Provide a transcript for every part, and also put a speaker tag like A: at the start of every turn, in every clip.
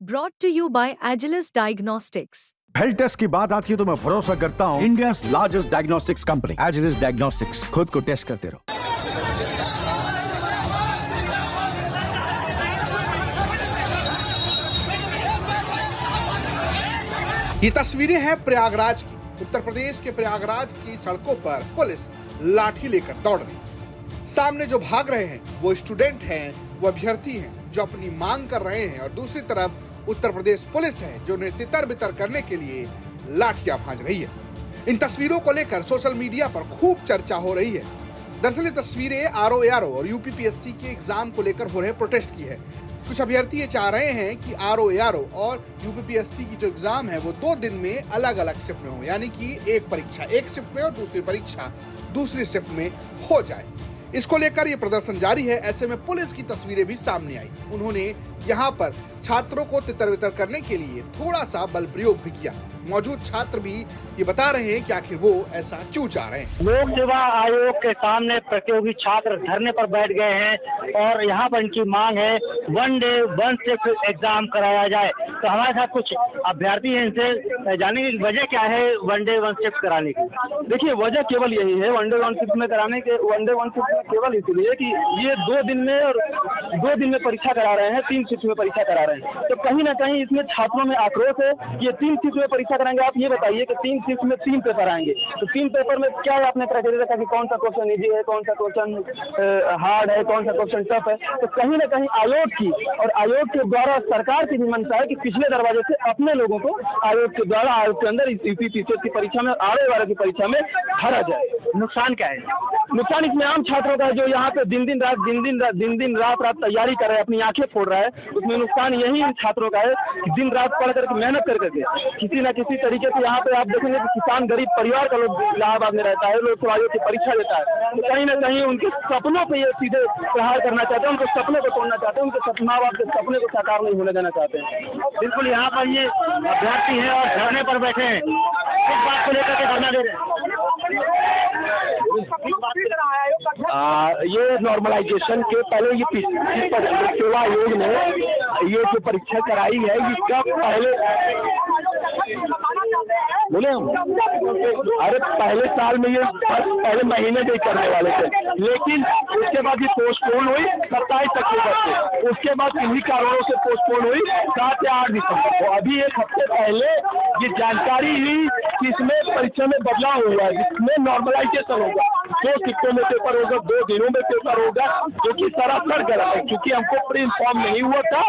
A: Brought to you by Agilus Diagnostics.
B: Health test की बात आती है तो मैं भरोसा करता हूँ India's largest diagnostics company Agilus Diagnostics. खुद को टेस्ट करते रहो।
C: ये तस्वीरें हैं प्रयागराज की। उत्तर प्रदेश के प्रयागराज की सड़कों पर पुलिस लाठी लेकर दौड़ रही। सामने जो भाग रहे हैं वो स्टूडेंट हैं, वो अभ्यर्थी हैं जो अपनी मांग कर रहे हैं, और दूसरी तरफ उत्तर प्रदेश पुलिस है जो उन्हें तितर बितर करने के लिए लाठियां भांज रही है। इन तस्वीरों को लेकर सोशल मीडिया पर खूब चर्चा हो रही है। दरअसल ये तस्वीरें आरओ और यूपीपीएससी के एग्जाम को लेकर हो रहे प्रोटेस्ट की है। कुछ अभ्यर्थी ये चाह रहे हैं कि आरओ और यूपीपीएससी की जो एग्जाम है वो 2 दिन में अलग अलग शिफ्ट में हो, यानी कि एक परीक्षा एक शिफ्ट में और दूसरी परीक्षा दूसरी शिफ्ट में हो जाए। इसको लेकर ये प्रदर्शन जारी है। ऐसे में पुलिस की तस्वीरें भी सामने आई। उन्होंने यहाँ पर छात्रों को तितर बितर करने के लिए थोड़ा सा बल प्रयोग भी किया। मौजूद छात्र भी ये बता रहे हैं कि आखिर वो ऐसा क्यों चाह रहे हैं।
D: लोक सेवा आयोग के सामने प्रतियोगी छात्र धरने पर बैठ गए हैं और यहाँ पर इनकी मांग है 1 डे 1 शिफ्ट एग्जाम कराया जाए। तो हमारे साथ कुछ अभ्यर्थी हैं, इनसे जानेंगे कि वजह क्या है 1 डे 1 शिफ्ट कराने की।
E: देखिए, वजह केवल यही है 1 डे 1 शिफ्ट में कराने के। 1 डे 1 शिफ्ट में केवल इसलिए कि ये 2 दिन में और 2 दिन में परीक्षा करा रहे हैं, 3 शिफ्ट में परीक्षा करा रहे हैं। तो कहीं ना कहीं इसमें छात्रों में आक्रोश है कि ये 3 शिफ्ट में परीक्षा कराएंगे। आप ये बताइए कि 3 शिफ्ट में 3 पेपर आएंगे, तो 3 पेपर में क्या आपने क्राइटेरिया रखा कि कौन सा क्वेश्चन इजी है, कौन सा क्वेश्चन हार्ड है, कौन सा क्वेश्चन टफ है। तो कहीं ना कहीं आयोग की और आयोग के द्वारा सरकार की भी मंशा है कि पिछले दरवाजे से अपने लोगों को आयोग के द्वारा आयोग के अंदर यूपीपीएससी की परीक्षा में आरओ की परीक्षा में भरा जाए।
D: नुकसान क्या है?
E: नुकसान इसमें आम छात्रों का है जो यहाँ पे दिन दिन रात तैयारी कर रहे हैं, अपनी आंखें फोड़ रहा है। उसमें नुकसान यही इन छात्रों का है कि दिन रात पढ़ करके मेहनत कर करके किसी न किसी तरीके से यहाँ पे आप देखेंगे कि किसान गरीब परिवार का लोग इलाहाबाद में रहता है, लोग आयोग की परीक्षा देता है। तो कहीं ना कहीं उनके सपनों पे ये सीधे प्रहार करना चाहते हैं, उनके सपने को तोड़ना चाहते हैं, उनके माँ बाप के सपने को साकार नहीं होने देना चाहते हैं।
D: बिल्कुल, यहाँ पर ये अभ्यर्थी है और धरने पर बैठे हैं। किस बात को लेकर के धरना दे रहे हैं?
E: ये नॉर्मलाइजेशन के पहले ये सेवा आयोग ने ये जो परीक्षा कराई है इसका बोले हम अरे पहले साल में ये पहले महीने में करने वाले थे, लेकिन उसके बाद ये पोस्टपोन हुई 27 अक्टूबर से। उसके बाद किन्हीं कारणों से पोस्टपोन हुई 7 या 8 दिसंबर को। अभी 1 हफ्ते पहले ये जानकारी हुई कि इसमें परीक्षा में बदलाव हुआ है, जिसमें नॉर्मलाइजेशन होगा। 2 शिफ्टों में पेपर होगा, 2 दिनों में पेपर होगा, जो कि सरासर गलत है, क्योंकि हमको प्री इन्फॉर्म नहीं हुआ था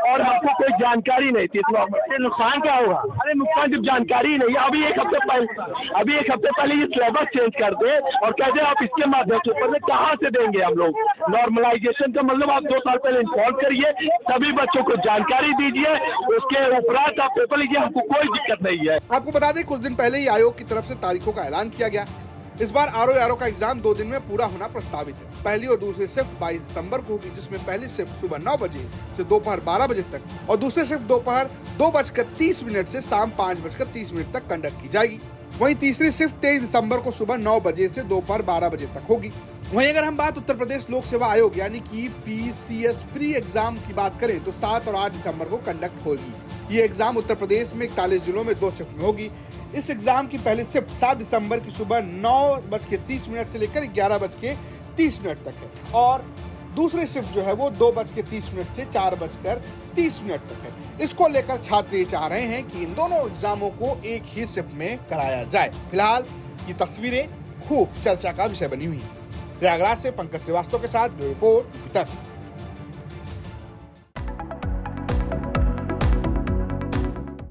E: और हमको कोई जानकारी नहीं थी। तो
D: नुकसान क्या होगा?
E: अरे नुकसान जब जानकारी नहीं है, अभी एक हफ्ते पहले ये सिलेबस चेंज कर दे और कह दे आप इसके माध्यम से ऊपर में कहाँ से देंगे हम लोग। नॉर्मलाइजेशन का मतलब आप 2 साल पहले इन्फॉर्म करिए, सभी बच्चों को जानकारी दीजिए, उसके उपरांत आप पेपर लीजिए, हमको कोई दिक्कत नहीं है।
C: आपको बता दें कुछ दिन पहले ही आयोग की तरफ से तारीखों का ऐलान किया गया। इस बार आरओ का एग्जाम 2 दिन में पूरा होना प्रस्तावित है। पहली और दूसरी शिफ्ट 22 दिसंबर को होगी, जिसमें पहली शिफ्ट सुबह 9 बजे से दोपहर 12 बजे तक और दूसरी शिफ्ट दोपहर 2:30 से शाम 5:30 तक कंडक्ट की जाएगी। वहीं तीसरी शिफ्ट 23 दिसंबर को सुबह 9 बजे से दोपहर 12 बजे तक होगी। वहीं अगर हम बात उत्तर प्रदेश लोक सेवा आयोग यानी कि पीसीएस प्री एग्जाम की बात करें तो 7 और 8 दिसंबर को कंडक्ट होगी। ये एग्जाम उत्तर प्रदेश में 41 जिलों में 2 शिफ्ट में होगी। इस एग्जाम की पहली शिफ्ट 7 दिसंबर की सुबह 9:30 से लेकर 11:30 तक है और दूसरी शिफ्ट जो है वो 2:30 से 4:30 तक है। इसको लेकर छात्र ये चाह रहे हैं कि इन दोनों एग्जामों को एक ही शिफ्ट में कराया जाए। फिलहाल ये तस्वीरें खूब चर्चा का विषय बनी हुई है। प्रयागराज से पंकज श्रीवास्तव के साथ ब्यूरो रिपोर्ट।